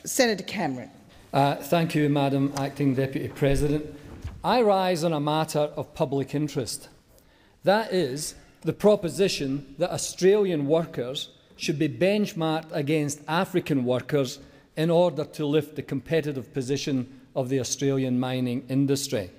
Senator Cameron. Thank you, Madam Acting Deputy President. I rise on a matter of public interest. That is, the proposition that Australian workers should be benchmarked against African workers in order to lift the competitive position of the Australian mining industry.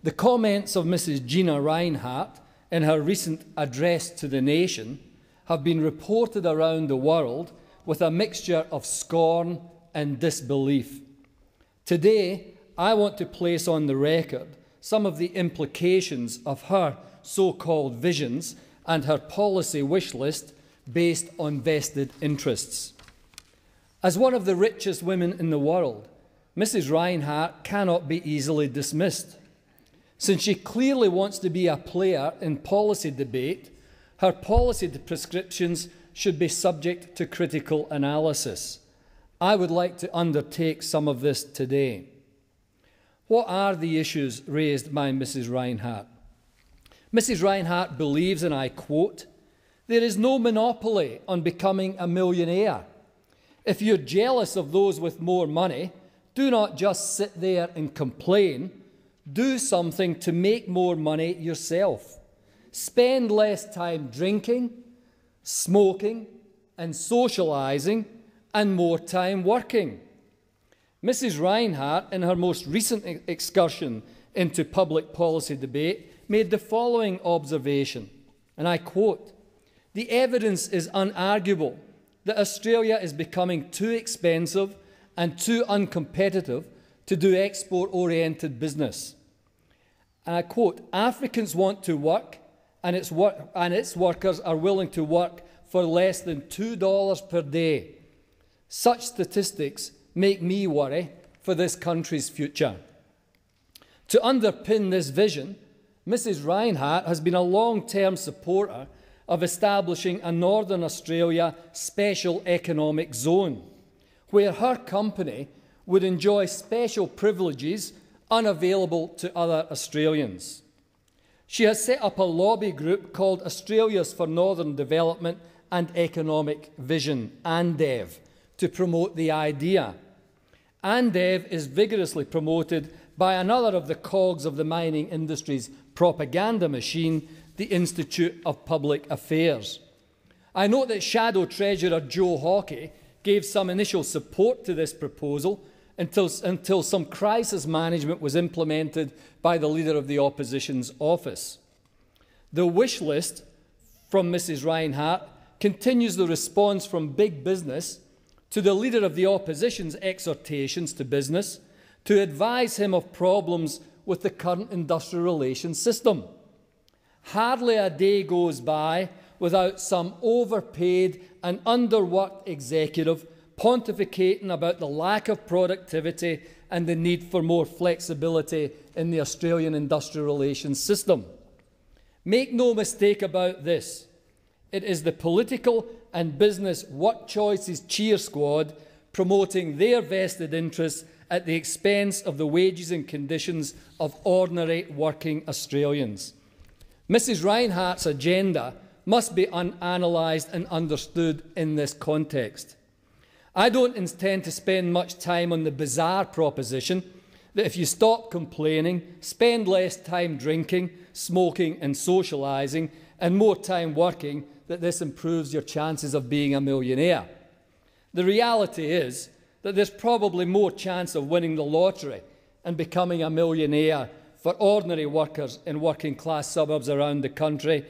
The comments of Mrs. Gina Rinehart in her recent address to the nation have been reported around the world with a mixture of scorn and disbelief. Today, I want to place on the record some of the implications of her so-called visions and her policy wish list based on vested interests. As one of the richest women in the world, Mrs. Reinhardt cannot be easily dismissed. Since she clearly wants to be a player in policy debate, her policy prescriptions should be subject to critical analysis. I would like to undertake some of this today. What are the issues raised by Mrs. Reinhardt? Mrs. Reinhardt believes, and I quote, "There is no monopoly on becoming a millionaire. If you're jealous of those with more money, do not just sit there and complain. Do something to make more money yourself. Spend less time drinking, smoking, and socialising, and more time working." Mrs. Reinhardt, in her most recent excursion into public policy debate, made the following observation, and I quote, "The evidence is unarguable that Australia is becoming too expensive and too uncompetitive to do export-oriented business." And I quote, "Africans want to work, and its workers are willing to work for less than $2 per day. Such statistics make me worry for this country's future." To underpin this vision, Mrs. Reinhardt has been a long-term supporter of establishing a Northern Australia special economic zone, where her company would enjoy special privileges unavailable to other Australians. She has set up a lobby group called Australia's for Northern Development and Economic Vision, ANDEV, to promote the idea. ANDEV is vigorously promoted by another of the cogs of the mining industry's propaganda machine, the Institute of Public Affairs. I note that Shadow Treasurer Joe Hawkey gave some initial support to this proposal until some crisis management was implemented by the Leader of the Opposition's office. The wish list from Mrs. Reinhardt continues the response from big business to the Leader of the Opposition's exhortations to business to advise him of problems with the current industrial relations system. Hardly a day goes by without some overpaid and underworked executive pontificating about the lack of productivity and the need for more flexibility in the Australian industrial relations system. Make no mistake about this. It is the political and business work choices cheer squad promoting their vested interests at the expense of the wages and conditions of ordinary working Australians. Mrs. Reinhardt's agenda must be analysed and understood in this context. I don't intend to spend much time on the bizarre proposition that if you stop complaining, spend less time drinking, smoking and socialising, and more time working, that this improves your chances of being a millionaire. The reality is that there's probably more chance of winning the lottery and becoming a millionaire for ordinary workers in working-class suburbs around the country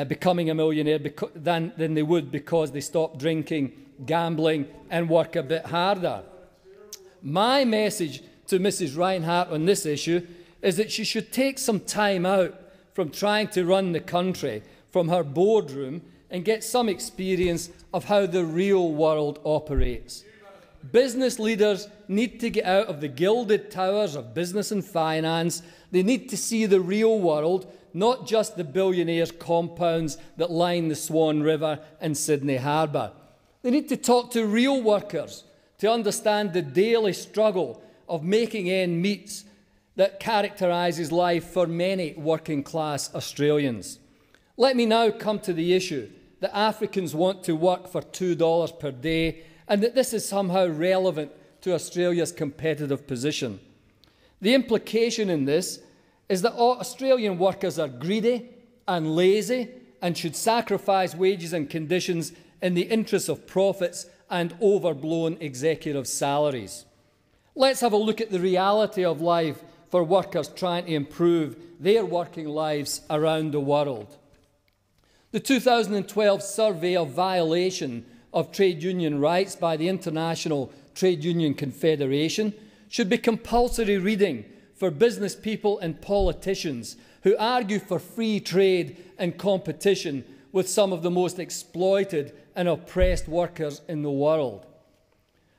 becoming a millionaire than they would because they stop drinking, gambling and work a bit harder. My message to Mrs. Reinhardt on this issue is that she should take some time out from trying to run the country from her boardroom and get some experience of how the real world operates. Business leaders need to get out of the gilded towers of business and finance. They need to see the real world, not just the billionaires' compounds that line the Swan River and Sydney Harbour. They need to talk to real workers to understand the daily struggle of making ends meet that characterises life for many working-class Australians. Let me now come to the issue that Africans want to work for $2 per day and that this is somehow relevant to Australia's competitive position. The implication in this is that all Australian workers are greedy and lazy and should sacrifice wages and conditions in the interest of profits and overblown executive salaries. Let's have a look at the reality of life for workers trying to improve their working lives around the world. The 2012 survey of violation of trade union rights by the International Trade Union Confederation should be compulsory reading for business people and politicians who argue for free trade and competition with some of the most exploited and oppressed workers in the world.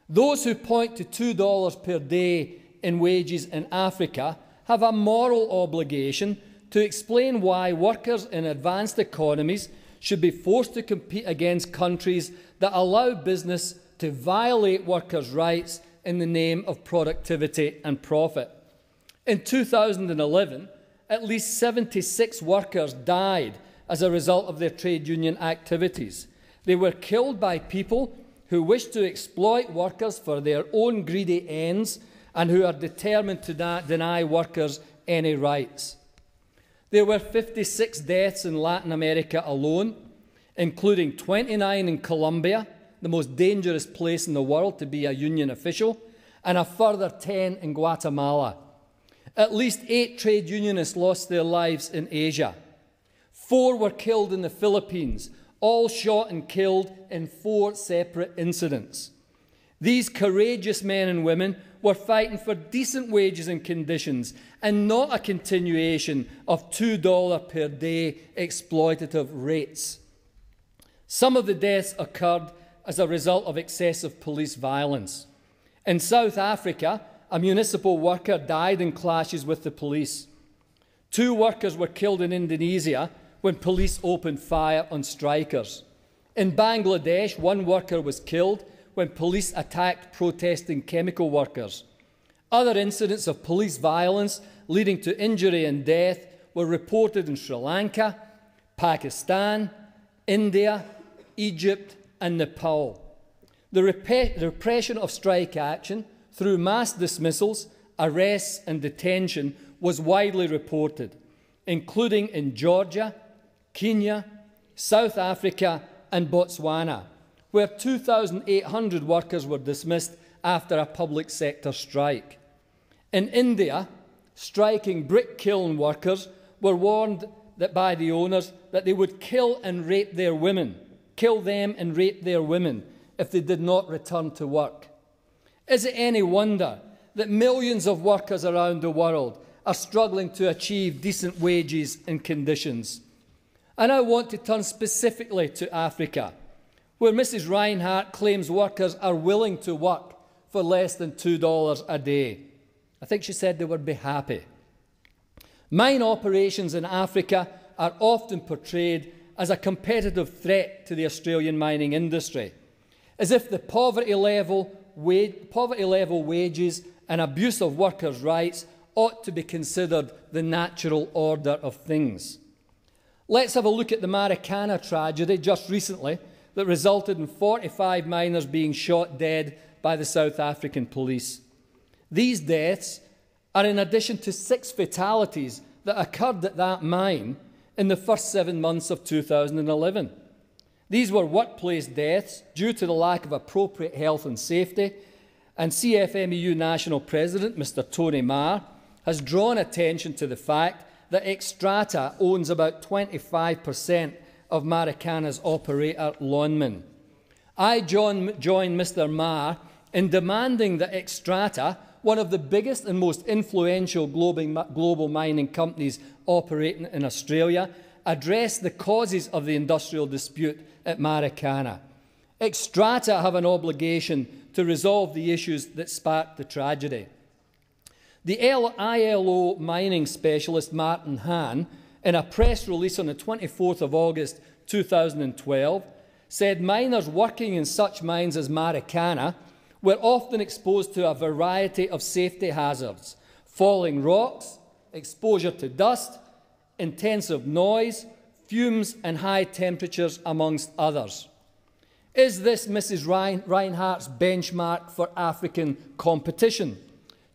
Those who point to $2 per day in wages in Africa have a moral obligation to explain why workers in advanced economies should be forced to compete against countries that allow business to violate workers' rights in the name of productivity and profit. In 2011, at least 76 workers died as a result of their trade union activities. They were killed by people who wish to exploit workers for their own greedy ends and who are determined to deny workers any rights. There were 56 deaths in Latin America alone, including 29 in Colombia, the most dangerous place in the world to be a union official, and a further 10 in Guatemala. At least 8 trade unionists lost their lives in Asia. 4 were killed in the Philippines, all shot and killed in 4 separate incidents. These courageous men and women were fighting for decent wages and conditions and not a continuation of $2 per day exploitative rates. Some of the deaths occurred as a result of excessive police violence. In South Africa, a municipal worker died in clashes with the police. 2 workers were killed in Indonesia when police opened fire on strikers. In Bangladesh, 1 worker was killed when police attacked protesting chemical workers. Other incidents of police violence leading to injury and death were reported in Sri Lanka, Pakistan, India, Egypt and Nepal. The repression of strike action through mass dismissals, arrests and detention was widely reported, including in Georgia, Kenya, South Africa and Botswana, where 2,800 workers were dismissed after a public sector strike. In India, striking brick kiln workers were warned by the owners that they would kill them and rape their women if they did not return to work. Is it any wonder that millions of workers around the world are struggling to achieve decent wages and conditions? And I want to turn specifically to Africa, where Mrs. Reinhardt claims workers are willing to work for less than $2 a day. I think she said they would be happy. Mine operations in Africa are often portrayed as a competitive threat to the Australian mining industry, as if the poverty level wages and abuse of workers' rights ought to be considered the natural order of things. Let's have a look at the Marikana tragedy just recently that resulted in 45 miners being shot dead by the South African police. These deaths are in addition to 6 fatalities that occurred at that mine in the first 7 months of 2011. These were workplace deaths due to the lack of appropriate health and safety, and CFMEU National President, Mr. Tony Abbott, has drawn attention to the fact that Xstrata owns about 25% of Marikana's operator, Lonmin. I join Mr. Abbott in demanding that Xstrata, one of the biggest and most influential global mining companies operating in Australia, address the causes of the industrial dispute at Marikana. Xstrata have an obligation to resolve the issues that sparked the tragedy. The ILO mining specialist Martin Hahn, in a press release on the 24th of August 2012, said miners working in such mines as Marikana were often exposed to a variety of safety hazards: falling rocks, exposure to dust, intensive noise, fumes and high temperatures, amongst others. Is this Mrs. Rinehart's benchmark for African competition?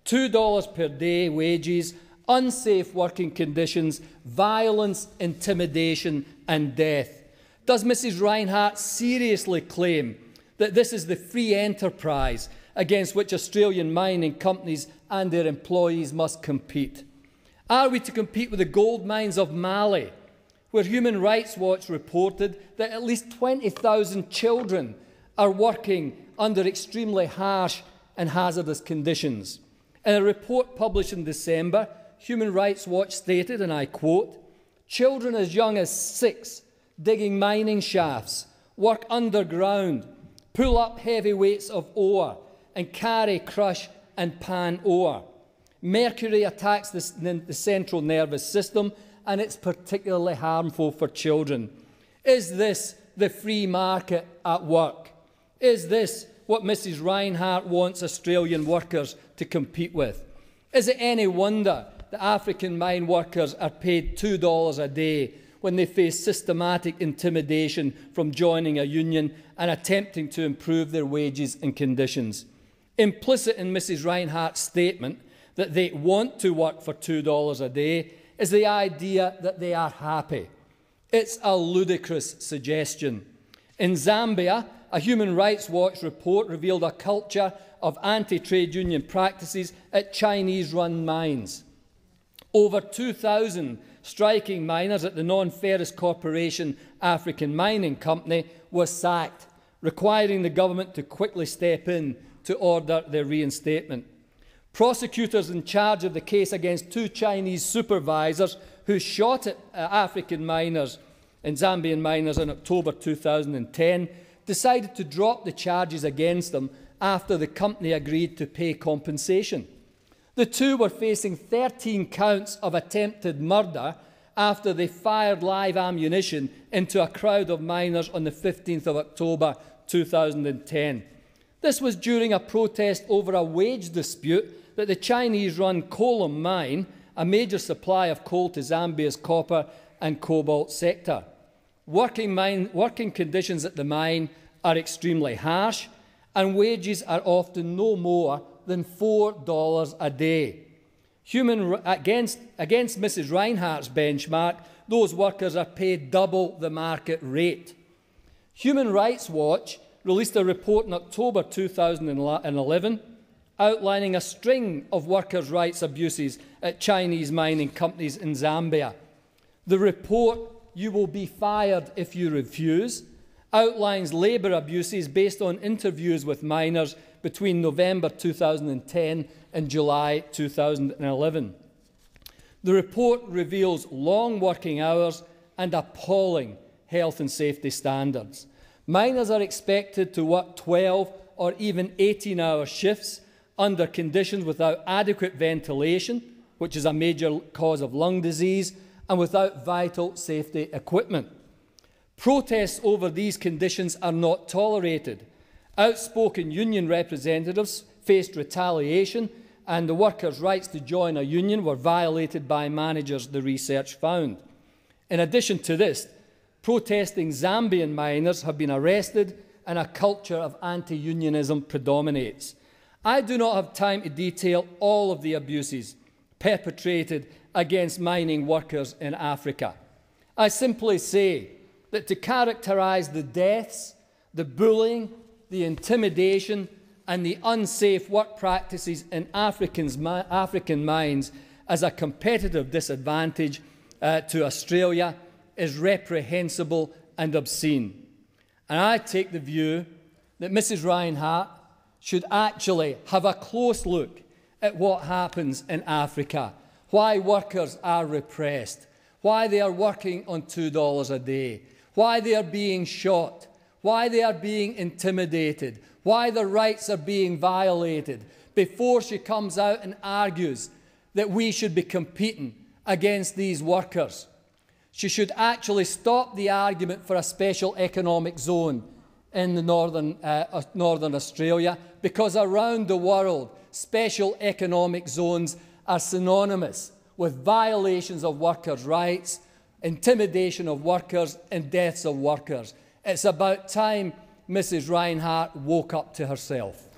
$2 per day wages, unsafe working conditions, violence, intimidation and death. Does Mrs. Reinhart seriously claim that this is the free enterprise against which Australian mining companies and their employees must compete? Are we to compete with the gold mines of Mali, where Human Rights Watch reported that at least 20,000 children are working under extremely harsh and hazardous conditions? In a report published in December, Human Rights Watch stated, and I quote, "Children as young as 6 digging mining shafts, work underground, pull up heavy weights of ore, and carry, crush and pan ore. Mercury attacks the central nervous system, and it's particularly harmful for children." Is this the free market at work? Is this what Mrs. Reinhart wants Australian workers to compete with? Is it any wonder that African mine workers are paid $2 a day when they face systematic intimidation from joining a union and attempting to improve their wages and conditions? Implicit in Mrs. Reinhart's statement that they want to work for $2 a day is the idea that they are happy. It's a ludicrous suggestion. In Zambia, a Human Rights Watch report revealed a culture of anti-trade union practices at Chinese-run mines. Over 2,000 striking miners at the Non-Ferrous Corporation African Mining Company were sacked, requiring the government to quickly step in to order their reinstatement. Prosecutors in charge of the case against 2 Chinese supervisors who shot at African miners and Zambian miners in October 2010 decided to drop the charges against them after the company agreed to pay compensation. The 2 were facing 13 counts of attempted murder after they fired live ammunition into a crowd of miners on the 15th of October 2010. This was during a protest over a wage dispute that the Chinese-run Kolum mine, a major supply of coal to Zambia's copper and cobalt sector. Working conditions at the mine are extremely harsh, and wages are often no more than $4 a day. Against Mrs. Reinhart's benchmark, those workers are paid double the market rate. Human Rights Watch released a report in October 2011 outlining a string of workers' rights abuses at Chinese mining companies in Zambia. The report, "You Will Be Fired If You Refuse," outlines labour abuses based on interviews with miners between November 2010 and July 2011. The report reveals long working hours and appalling health and safety standards. Miners are expected to work 12 or even 18-hour shifts under conditions without adequate ventilation, which is a major cause of lung disease, and without vital safety equipment. Protests over these conditions are not tolerated. Outspoken union representatives faced retaliation, and the workers' rights to join a union were violated by managers, the research found. In addition to this, protesting Zambian miners have been arrested, and a culture of anti-unionism predominates. I do not have time to detail all of the abuses perpetrated against mining workers in Africa. I simply say that to characterise the deaths, the bullying, the intimidation and the unsafe work practices in African mines as a competitive disadvantage to Australia is reprehensible and obscene. And I take the view that Mrs. Reinhart should actually have a close look at what happens in Africa, why workers are repressed, why they are working on $2 a day, why they are being shot, why they are being intimidated, why their rights are being violated, before she comes out and argues that we should be competing against these workers. She should actually stop the argument for a special economic zone in the northern Australia, because around the world, special economic zones are synonymous with violations of workers' rights, intimidation of workers and deaths of workers. It's about time Mrs. Reinhardt woke up to herself.